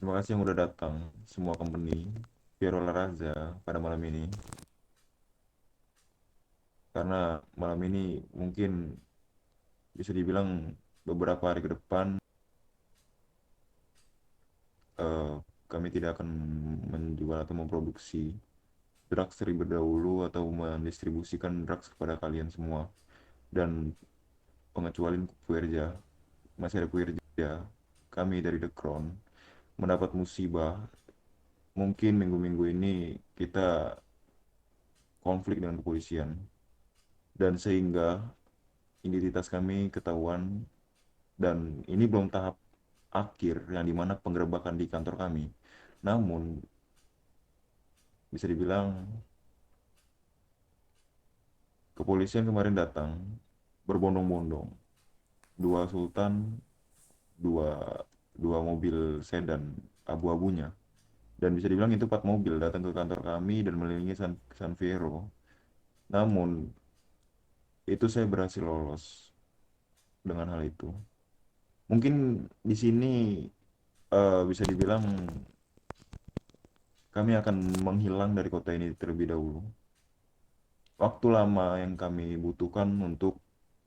Terima kasih yang udah datang, semua company, Piero Laraza pada malam ini. Karena malam ini mungkin bisa dibilang beberapa hari ke depan eh, kami tidak akan menjual atau memproduksi drugs terlebih dahulu atau mendistribusikan drugs kepada kalian semua. Dan pengecualian Puerja, masih ada Puerja, kami dari The Crown mendapat musibah. Mungkin minggu-minggu ini kita konflik dengan kepolisian dan sehingga identitas kami ketahuan, dan ini belum tahap akhir yang dimana penggerebekan di kantor kami. Namun bisa dibilang kepolisian kemarin datang berbondong-bondong, dua sultan, dua dua mobil sedan abu-abunya, dan bisa dibilang itu 4 mobil datang ke kantor kami dan melilingi San Fierro. Namun itu saya berhasil lolos dengan hal itu. Mungkin di sini bisa dibilang kami akan menghilang dari kota ini terlebih dahulu. Waktu lama yang kami butuhkan untuk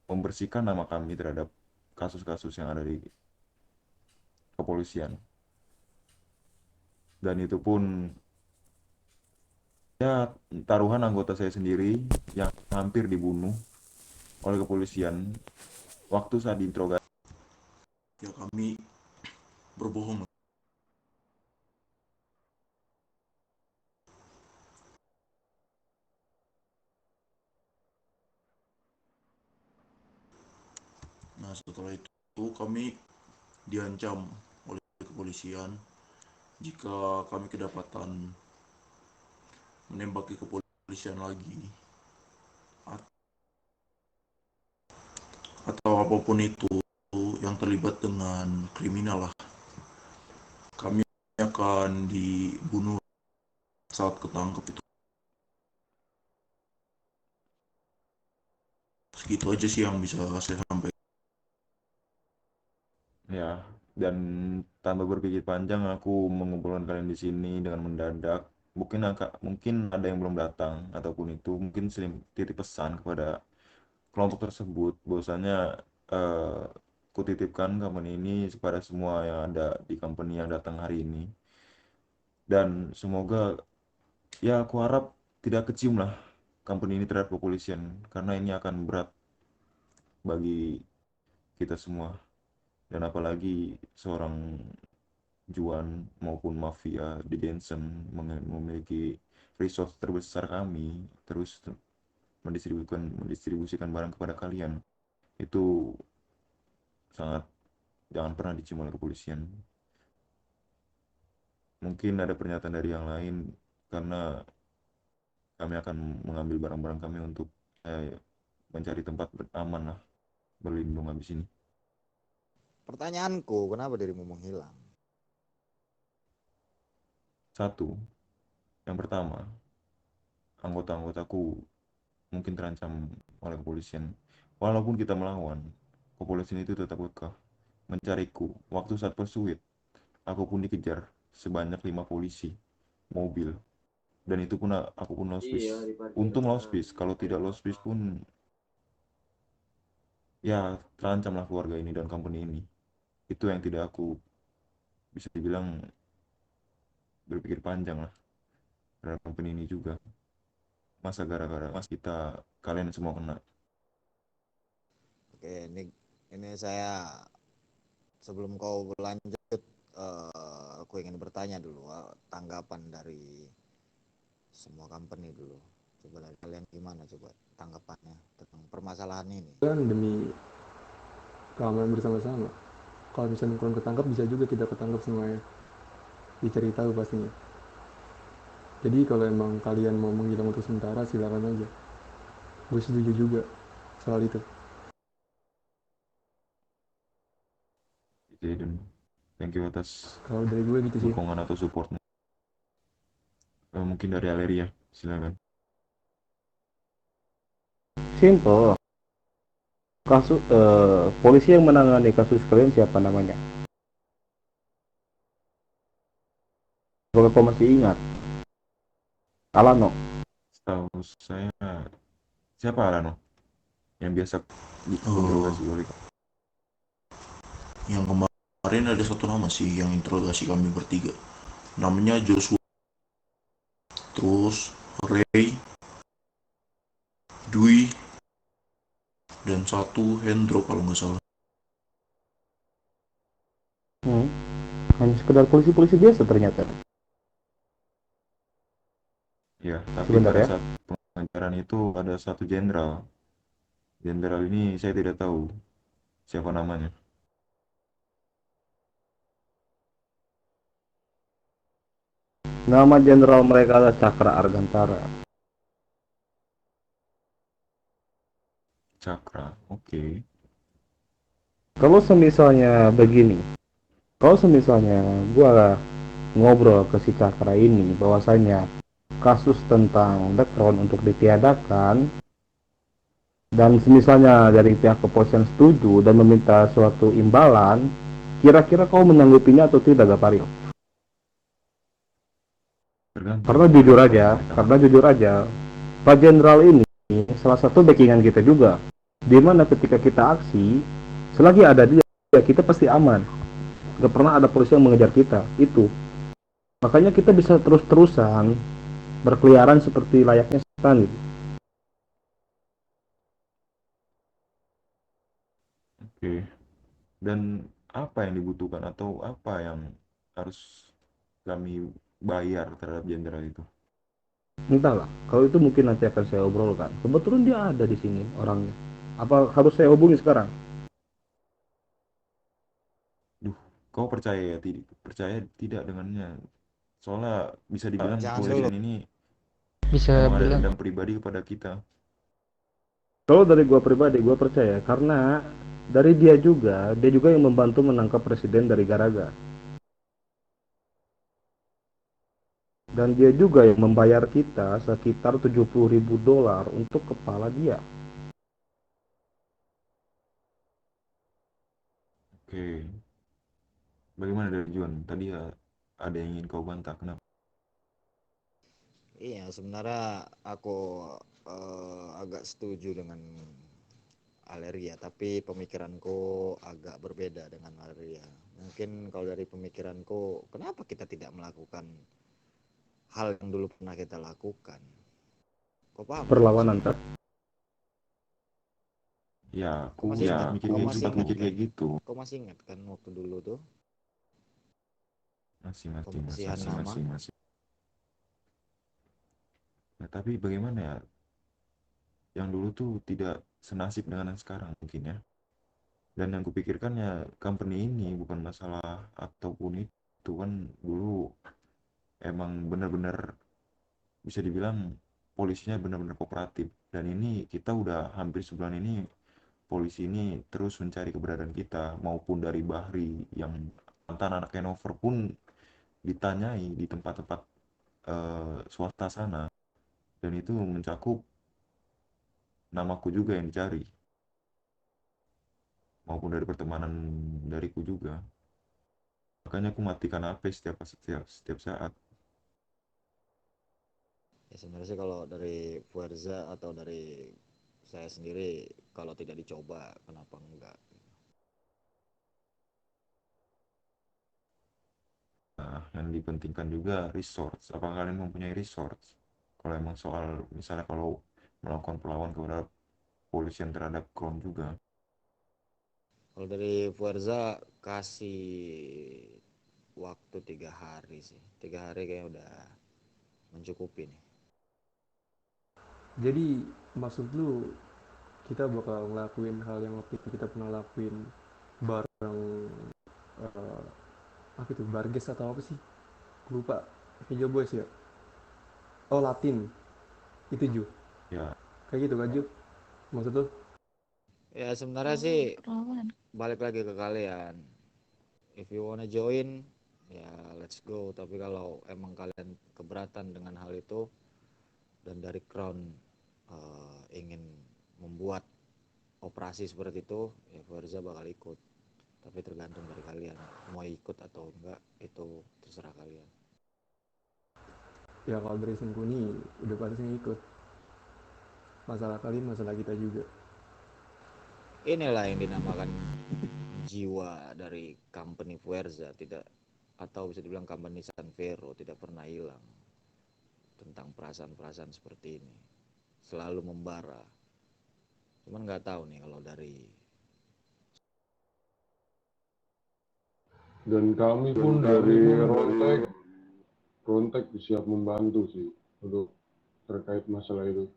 membersihkan nama kami terhadap kasus-kasus yang ada di kepolisian. Dan itu pun ya taruhan anggota saya sendiri yang hampir dibunuh oleh kepolisian waktu saat diinterogasi. Ya kami berbohong. Nah setelah itu kami diancam oleh kepolisian jika kami kedapatan menembaki kepolisian lagi atau apapun itu yang terlibat dengan kriminal lah, kami akan dibunuh saat ketangkep itu. Segitu aja sih yang bisa saya sampaikan. Ya, dan tanpa berpikir panjang aku mengumpulkan kalian di sini dengan mendadak. Mungkin ada yang belum datang ataupun itu mungkin titip pesan kepada kelompok tersebut bahwasanya eh, kutitipkan company ini kepada semua yang ada di company yang datang hari ini, dan semoga ya aku harap tidak kecium lah company ini terhadap kepolisian, karena ini akan berat bagi kita semua, dan apalagi seorang Juan maupun mafia di Denson memiliki resource terbesar kami terus mendistribusikan barang kepada kalian. Itu sangat jangan pernah dicium oleh kepolisian. Mungkin ada pernyataan dari yang lain, karena kami akan mengambil barang-barang kami untuk mencari tempat aman lah, berlindung habis ini. Pertanyaanku, kenapa dirimu menghilang? Satu, yang pertama, anggota-anggotaku mungkin terancam oleh kepolisian. Walaupun kita melawan, kepolisian itu tetap kekeh mencariku. Waktu saat pursuit, aku pun dikejar sebanyak 5 polisi, mobil, dan itu pun aku pun lost Iya, piece. di Untung parkiran lost piece, kalau tidak lost piece pun ya terancamlah keluarga ini dan company ini. Itu yang tidak aku bisa dibilang berpikir panjang lah terhadap company ini juga. Masa gara-gara mas kita kalian semua kena. Oke, ini saya sebelum kau berlanjut, aku ingin bertanya dulu tanggapan dari semua company dulu. Coba dari kalian gimana coba tanggapannya tentang permasalahan ini? Kan demi keamanan bersama-sama. Kalau misalnya kurang ketangkap bisa juga tidak ketangkap semuanya. Dicari tahu pastinya. Jadi kalau emang kalian mau menghilang untuk sementara silakan aja. Gue setuju juga soal itu. Jadi dan thank you atas Kalau dari gue gitu sih. dukungan atau supportnya. Mungkin dari Aleria, silakan. Simple. Kasus polisi yang menangani kasus kalian siapa namanya? Apakah kau masih ingat? Alano. Setahu saya siapa Alano yang biasa Eh, diinterogasi oleh yang kemarin ada satu nama sih yang interogasi kami bertiga. Namanya Joshua, terus Ray, Dwi, dan satu Hendro kalau nggak salah. Hmm. Hanya sekedar polisi-polisi biasa ternyata. ya, tapi Sebentar pada ya. saat pengajaran itu ada satu jenderal. Jenderal ini saya tidak tahu siapa namanya. Nama jenderal mereka adalah Cakra Argantara. Cakra, oke. Kalau semisalnya begini, kalau semisalnya gua ngobrol ke si Cakra ini bahwasanya kasus tentang background untuk ditiadakan, dan semisalnya dari pihak kepolisian setuju dan meminta suatu imbalan, kira-kira kau menanggapinya atau tidak, Gapario? Tergantung Karena jujur apa aja, yang mereka karena mau. jujur aja, Pak Jenderal ini salah satu backingan kita juga. Dimana ketika kita aksi, selagi ada dia, kita pasti aman. Gak pernah ada polisi yang mengejar kita. Itu. Makanya kita bisa terus-terusan berkeliaran seperti layaknya setan gitu. Oke. Dan apa yang dibutuhkan atau apa yang harus kami bayar terhadap jenderal itu? Entahlah, kalau itu mungkin nanti akan saya obrolkan. Kebetulan dia ada di sini orangnya. Apa harus saya hubungi sekarang? Duh, kau percaya ya, percaya tidak dengannya? Soalnya bisa dibilang Jangan dulu. kepolisian ini Bisa memang ada bilang dendam pribadi kepada kita. Kalau dari gua pribadi, gua percaya karena dari dia juga yang membantu menangkap presiden dari Garaga. Dan dia juga yang membayar kita sekitar 70.000 dolar untuk kepala dia. Oke, bagaimana dari Juan? Tadi ya ada yang ingin kau bantah, kenapa? Iya, sebenarnya aku agak setuju dengan alergia, tapi pemikiranku agak berbeda dengan alergia. Mungkin kalau dari pemikiranku, kenapa kita tidak melakukan hal yang dulu pernah kita lakukan? Kau paham nggak Perlawanan maksudnya? kan? Ya, Kau aku masih sempat ingat? mikir Kau kayak masih sempat ingat mikir kan? kayak gitu. Kau masih ingat kan waktu dulu tuh Masih, masih, masih, pembersihan masih, nama? masih, masih. Nah, tapi bagaimana ya? Yang dulu tuh tidak senasib dengan yang sekarang mungkin ya. Dan yang kupikirkan ya company ini bukan masalah ataupun itu kan dulu emang benar-benar bisa dibilang polisinya benar-benar kooperatif. Dan ini kita udah hampir sebulan ini polisi ini terus mencari keberadaan kita maupun dari Bahri yang mantan anak Hanover pun ditanyai di tempat-tempat swasta sana dan itu mencakup namaku juga yang dicari maupun dari pertemanan dariku juga. Makanya aku matikan HP setiap saat. Ya sebenarnya sih kalau dari Fuerza atau dari saya sendiri, kalau tidak dicoba kenapa enggak? Nah, yang dipentingkan juga resource. Apakah kalian mempunyai resource? Kalau emang soal misalnya kalau melakukan perlawanan kepada polisian terhadap Crown juga. Kalau dari Fuerza kasih waktu 3 hari sih, 3 hari kayaknya udah mencukupi nih. Jadi maksud lu kita bakal ngelakuin hal yang waktu itu kita pernah lakuin bareng eh, apa itu Barges atau apa sih? Lupa. Hijau Boys ya. Oh Latin itu Ju. Ya, Kayak gitu kan Ju? Maksud lu? Ya sebenarnya sih perlawanan. balik lagi ke kalian. If you wanna join, ya let's go. Tapi kalau emang kalian keberatan dengan hal itu dan dari Crown ingin membuat operasi seperti itu, ya Forza bakal ikut. Tapi tergantung dari kalian mau ikut atau enggak, itu terserah kalian. ya kalau dari Sengkuni udah pasti ngikut. Masalah kalian, masalah kita juga. Inilah yang dinamakan jiwa dari company Fuerza, tidak, atau bisa dibilang company Sanvero tidak pernah hilang tentang perasaan-perasaan seperti ini. Selalu membara. Cuman nggak tahu nih kalau dari Dan kami pun dari Rontek siap membantu sih untuk terkait masalah itu.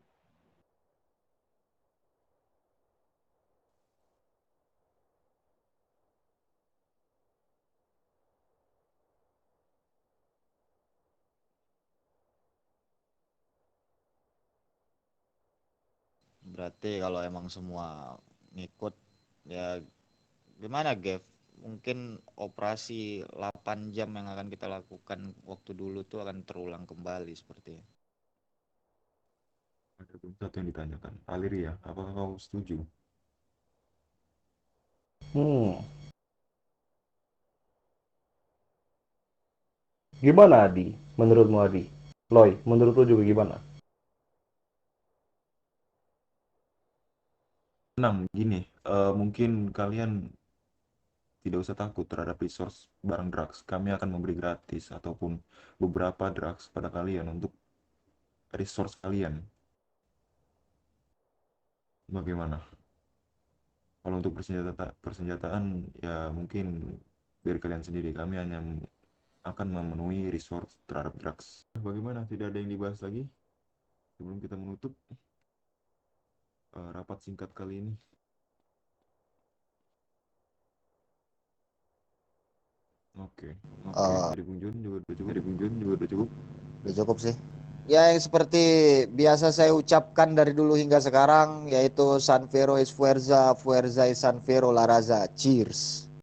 berarti kalau emang semua ngikut ya gimana Gev? Mungkin operasi 8 jam yang akan kita lakukan waktu dulu tuh akan terulang kembali sepertinya. Ada satu yang ditanyakan. Aliria, apakah kau setuju? Hmm, gimana Adi? Menurutmu Adi? Loy, menurut lu juga gimana? Tenang, gini, mungkin kalian tidak usah takut terhadap resource barang drugs. Kami akan memberi gratis ataupun beberapa drugs pada kalian untuk resource kalian. Bagaimana? Kalau untuk persenjataan ya mungkin dari kalian sendiri. Kami hanya akan memenuhi resource terhadap drugs. Bagaimana? Tidak ada yang dibahas lagi sebelum kita menutup rapat singkat kali ini. Oke. Eh, Dari Bung Jun juga udah cukup. Dari Bung Jun juga udah cukup. Udah cukup sih. Ya yang seperti biasa saya ucapkan dari dulu hingga sekarang, yaitu Sanvero es Fuerza, Fuerza es Sanvero la raza. Cheers.